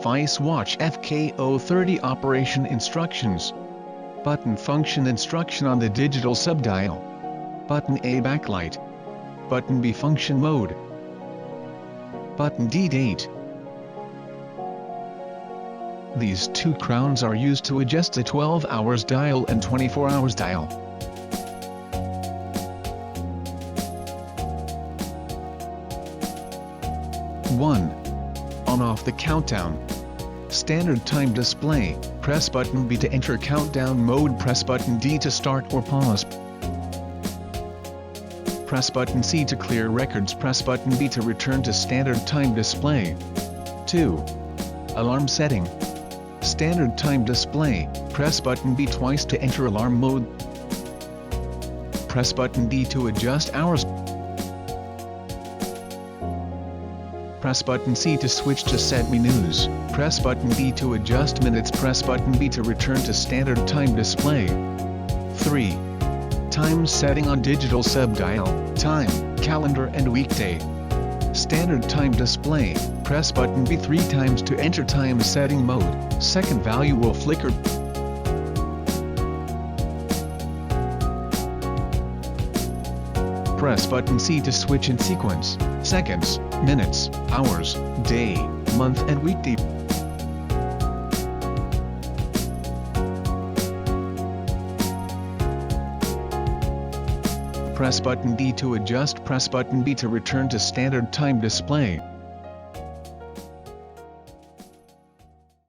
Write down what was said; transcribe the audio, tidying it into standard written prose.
Vice watch FK030 operation instructions. Button function instruction on the digital subdial. Button A backlight. Button B function mode. Button D date. These two crowns are used to adjust the 12 hours dial and 24 hours dial. One. On-off the countdown. Standard time display, press button B to enter countdown mode, press button D to start or pause. Press button C to clear records, press button B to return to standard time display. 2. Alarm setting. Standard time display, press button B twice to enter alarm mode. Press button D to adjust hours. Press button C to switch to set menus. Press button D to adjust minutes. Press button B to return to standard time display. 3. Time setting on digital subdial, time, calendar and weekday. Standard time display, press button B 3 times to enter time setting mode, second value will flicker. Press button C to switch in sequence, seconds, minutes, hours, day, month and weekday. Press button D to adjust, press button B to return to standard time display.